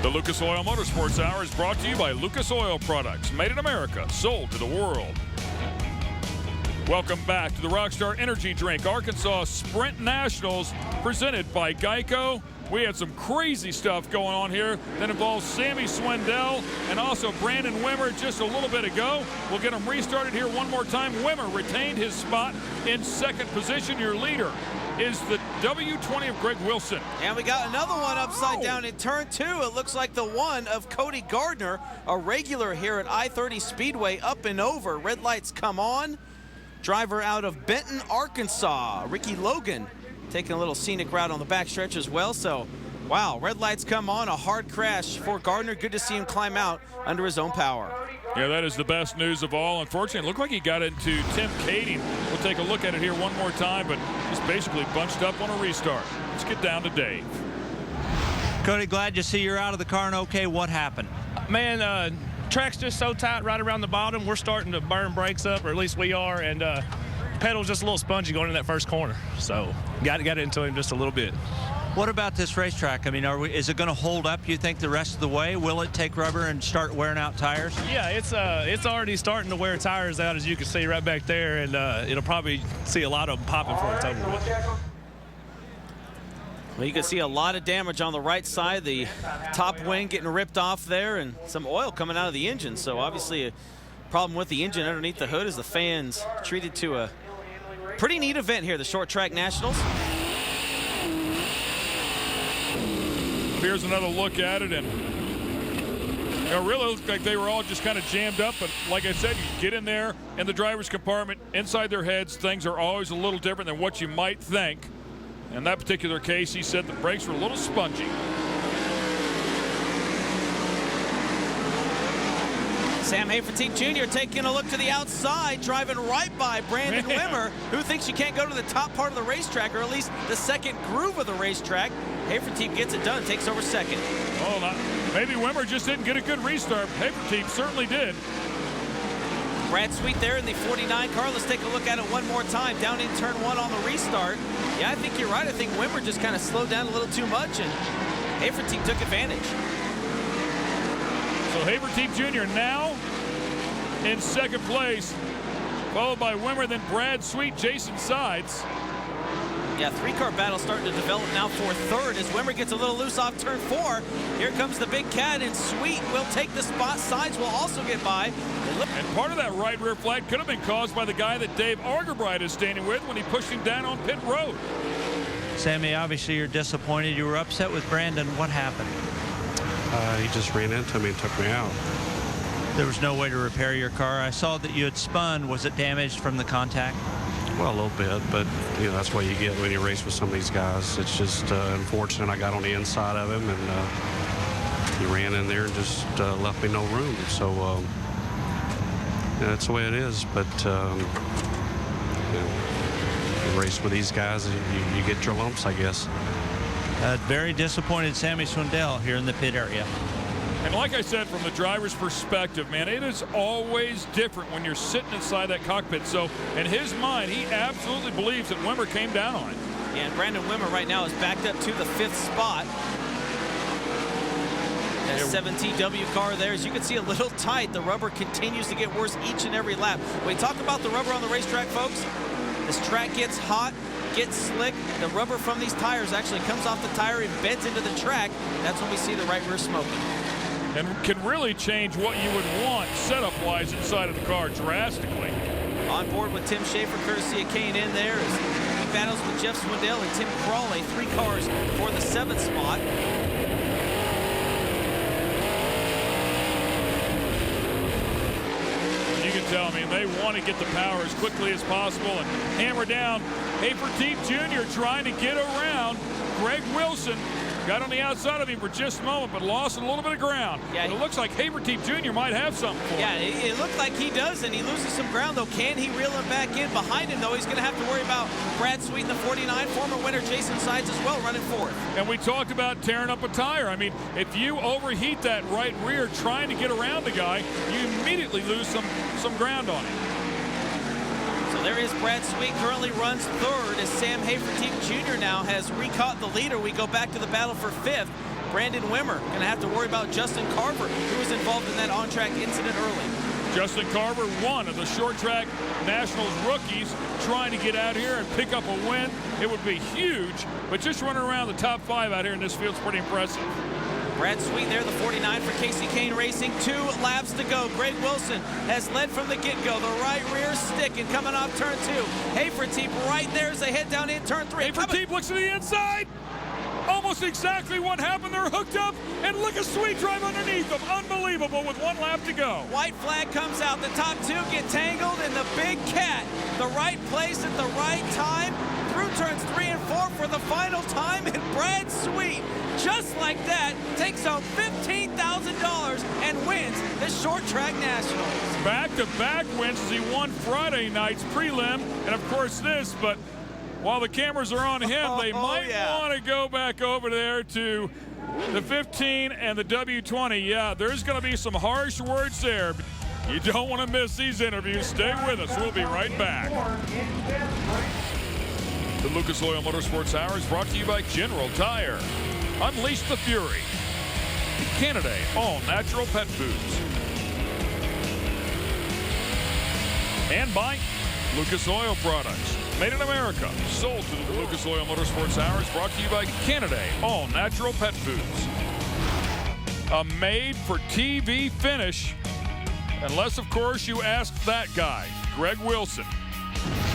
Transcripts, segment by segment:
The Lucas Oil Motorsports Hour is brought to you by Lucas Oil Products, made in America, sold to the world. Welcome back to the Rockstar Energy Drink Arkansas Sprint Nationals, presented by Geico. We had some crazy stuff going on here that involves Sammy Swindell and also Brandon Wimmer just a little bit ago. We'll get him restarted here one more time. Wimmer retained his spot in second position. Your leader is the W20 of Greg Wilson. And we got another one upside down in turn 2. It looks like the one of Cody Gardner, a regular here at I-30 Speedway, up and over. Red lights come on. Driver out of Benton, Arkansas, Ricky Logan, taking a little scenic route on the backstretch as well. So, wow, red lights come on, a hard crash for Gardner. Good to see him climb out under his own power. Yeah, that is the best news of all. Unfortunately, it looked like he got into Tim Kading. We'll take a look at it here one more time, but just basically bunched up on a restart. Let's get down to Dave. Cody, glad to see you're out of the car and okay. What happened? Man, track's just so tight right around the bottom. We're starting to burn brakes up, or at least we are, and pedal's just a little spongy going in that first corner. So got into him just a little bit. What about this racetrack? I mean, is it going to hold up, you think, the rest of the way? Will it take rubber and start wearing out tires? Yeah, it's already starting to wear tires out, as you can see right back there, and it'll probably see a lot of them popping before it's over with. Well, you can see a lot of damage on the right side. The top wing getting ripped off there, and some oil coming out of the engine. So obviously a problem with the engine underneath the hood as the fans treated to a pretty neat event here, the Short Track Nationals. Here's another look at it, and it really looked like they were all just kind of jammed up. But like I said, you get in there in the driver's compartment, inside their heads, things are always a little different than what you might think. In that particular case, he said the brakes were a little spongy. Sam Hafertepe Jr. taking a look to the outside, driving right by Brandon Wimmer, who thinks you can't go to the top part of the racetrack, or at least the second groove of the racetrack. Hafertepe gets it done, takes over second. Oh, maybe Wimmer just didn't get a good restart. Hafertepe certainly did. Brad Sweet there in the 49 car. Let's take a look at it one more time. Down in turn 1 on the restart. Yeah, I think you're right. I think Wimmer just kind of slowed down a little too much, and Hafertepe took advantage. So Hafertepe Jr. now in second place, followed by Wimmer, then Brad Sweet, Jason Sides. Yeah, 3-car battle starting to develop now for third as Wimmer gets a little loose off turn 4. Here comes the big cat, and Sweet will take the spot. Sides will also get by. And part of that right rear flag could have been caused by the guy that Dave Argerbright is standing with when he pushed him down on pit road. Sammy, obviously you're disappointed. You were upset with Brandon. What happened? He just ran into me and took me out. There was no way to repair your car. I saw that you had spun. Was it damaged from the contact? Well, a little bit, but you know that's what you get when you race with some of these guys. It's just unfortunate. I got on the inside of him, and he ran in there and just left me no room. So yeah, that's the way it is. But you know, you race with these guys, you get your lumps, I guess. Very disappointed Sammy Swindell here in the pit area. And like I said, from the driver's perspective, man, it is always different when you're sitting inside that cockpit. So in his mind, he absolutely believes that Wimmer came down on it. Yeah, and Brandon Wimmer right now is backed up to the 5th spot. That 7TW car there, as you can see, a little tight. The rubber continues to get worse each and every lap. When we talk about the rubber on the racetrack, folks, this track gets hot, gets slick. The rubber from these tires actually comes off the tire and bends into the track. That's when we see the right rear smoking. And can really change what you would want setup-wise inside of the car drastically. On board with Tim Schaefer, courtesy of K&N there, as he battles with Jeff Swindell and Tim Crawley, 3 cars for the 7th spot. You can tell, I mean, they want to get the power as quickly as possible and hammer down. Hafertepe Jr. trying to get around Greg Wilson. Got on the outside of him for just a moment, but lost a little bit of ground. Yeah, but it looks like Hafertepe Jr. might have something for him. Yeah, it looked like he does, and he loses some ground, though. Can he reel him back in? Behind him, though, he's going to have to worry about Brad Sweet in the 49, former winner Jason Sides as well, running fourth. And we talked about tearing up a tire. I mean, if you overheat that right rear trying to get around the guy, you immediately lose some ground on him. So there is Brad Sweet, currently runs third as Sam Hafertepe Jr. now has recaught the leader. We go back to the battle for 5th. Brandon Wimmer going to have to worry about Justin Carver, who was involved in that on-track incident early. Justin Carver, one of the short track nationals rookies, trying to get out here and pick up a win. It would be huge, but just running around the top 5 out here in this field is pretty impressive. Brad Sweet there, the 49 for Casey Kane Racing. 2 laps to go. Greg Wilson has led from the get-go. The right rear stick and coming off turn 2. Haferteep right there as they head down in turn 3. Haferteep looks to the inside. Almost exactly what happened. They're hooked up, and look at Sweet drive underneath them. Unbelievable with 1 lap to go. White flag comes out. The top 2 get tangled, and the big cat, the right place at the right time, through turns 3 and 4 for the final time, and Brad Sweet, just like that, takes home $15,000 and wins the Short Track Nationals. Back-to-back wins as he won Friday night's prelim, and of course this, but while the cameras are on him, they might want to go back over there to the 15 and the W20. Yeah, there's going to be some harsh words there. You don't want to miss these interviews. Stay with us. We'll be right back. The Lucas Oil Motorsports Hour is brought to you by General Tire. Unleash the fury. Canada, all natural pet foods. And by Lucas Oil Products. Made in America. Sold to the Lucas Oil Motorsports Hour is brought to you by Canada, all natural pet foods. A made-for-TV finish. Unless, of course, you ask that guy, Greg Wilson,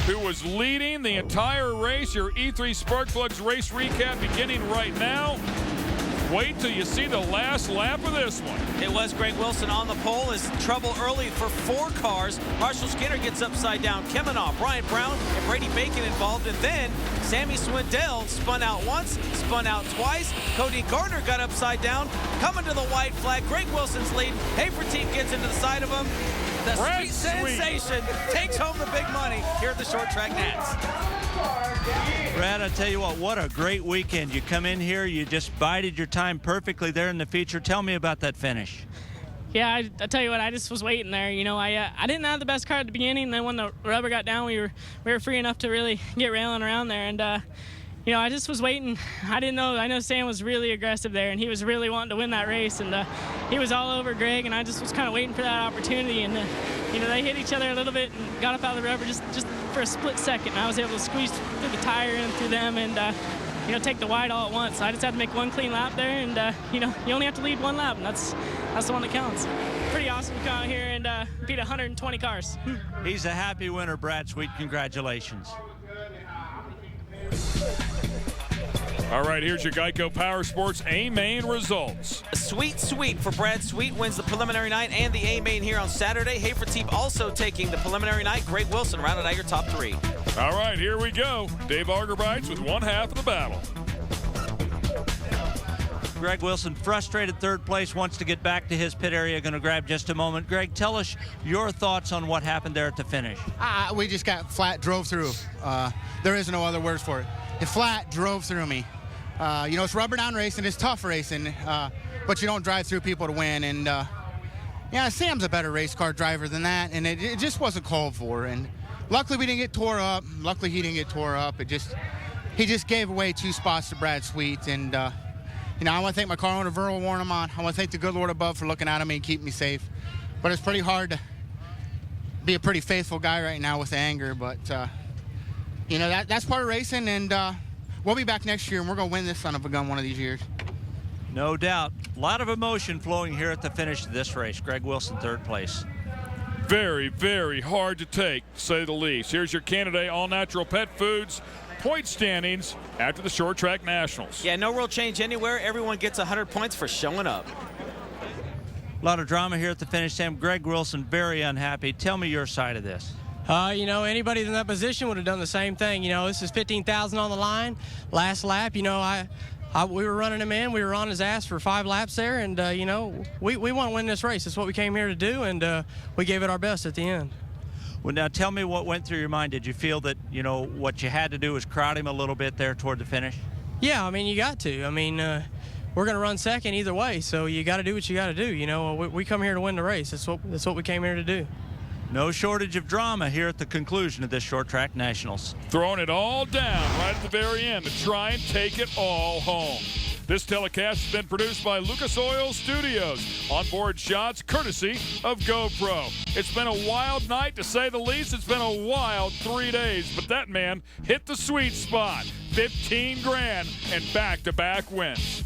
who was leading the entire race. Your E3 Spark Plugs race recap beginning right now. Wait till you see the last lap of this one. It was Greg Wilson on the pole. Is trouble early for 4 cars. Marshall Skinner gets upside down. Kemenoff, Ryan Brown, and Brady Bacon involved. And then Sammy Swindell spun out once, spun out twice. Cody Gardner got upside down. Coming to the white flag. Greg Wilson's lead. Haferteep gets into the side of him. The Sweet sensation takes home the big money here at the Short Track Nats. Brad, I tell you what a great weekend. You come in here, you just bided your time perfectly there in the feature. Tell me about that finish. Yeah, I tell you what, I just was waiting there. You know, I didn't have the best car at the beginning. Then when the rubber got down, we were free enough to really get railing around there. And you know, I just was waiting. I didn't know. I know Sam was really aggressive there, and he was really wanting to win that race. And he was all over Greg, and I just was kind of waiting for that opportunity. And you know, they hit each other a little bit and got up out of the rubber just for a split second. And I was able to squeeze through the tire and through them, and you know, take the wide all at once. So I just had to make 1 clean lap there, and you know, you only have to lead 1 lap, and that's the one that counts. Pretty awesome to come out here and beat 120 cars. He's a happy winner, Brad Sweet. Congratulations. All right, here's your Geico Power Sports A-Main results. Sweet sweep for Brad Sweet, wins the preliminary night and the A-Main here on Saturday. Haferteep also taking the preliminary night. Greg Wilson rounded out your top 3. All right, here we go. Dave Augerbites with 1/2 of the battle. Greg Wilson, frustrated 3rd place, wants to get back to his pit area. Going to grab just a moment. Greg, tell us your thoughts on what happened there at the finish. We just got flat, drove through. There is no other words for it. It flat drove through me. You know, it's rubber down racing. It's tough racing, but you don't drive through people to win. And yeah, Sam's a better race car driver than that, and it just wasn't called for. And luckily we didn't get tore up. Luckily he didn't get tore up. He just gave away 2 spots to Brad Sweet. And you know, I want to thank my car owner, Verl, warning him on. I want to thank the good Lord above for looking out of me and keeping me safe. But it's pretty hard to be a pretty faithful guy right now with the anger. But you know, that's part of racing, and we'll be back next year, and we're going to win this son of a gun one of these years. No doubt. A lot of emotion flowing here at the finish of this race. Greg Wilson, 3rd place. Very, very hard to take, to say the least. Here's your Canada All Natural Pet Foods point standings after the Short Track Nationals. Yeah, no real change anywhere. Everyone gets 100 points for showing up. A lot of drama here at the finish, Sam. Greg Wilson, very unhappy. Tell me your side of this. You know, anybody in that position would have done the same thing. You know, this is 15,000 on the line. Last lap, you know, we were running him in. We were on his ass for 5 laps there, and, you know, we want to win this race. That's what we came here to do, and we gave it our best at the end. Well, now tell me what went through your mind. Did you feel that, you know, what you had to do was crowd him a little bit there toward the finish? Yeah, I mean, you got to. I mean, we're going to run second either way, so you got to do what you got to do. You know, we come here to win the race. That's what we came here to do. No shortage of drama here at the conclusion of this Short Track Nationals. Throwing it all down right at the very end to try and take it all home. This telecast has been produced by Lucas Oil Studios. Onboard shots courtesy of GoPro. It's been a wild night, to say the least. It's been a wild 3 days, but that man hit the sweet spot. 15 grand and back-to-back wins.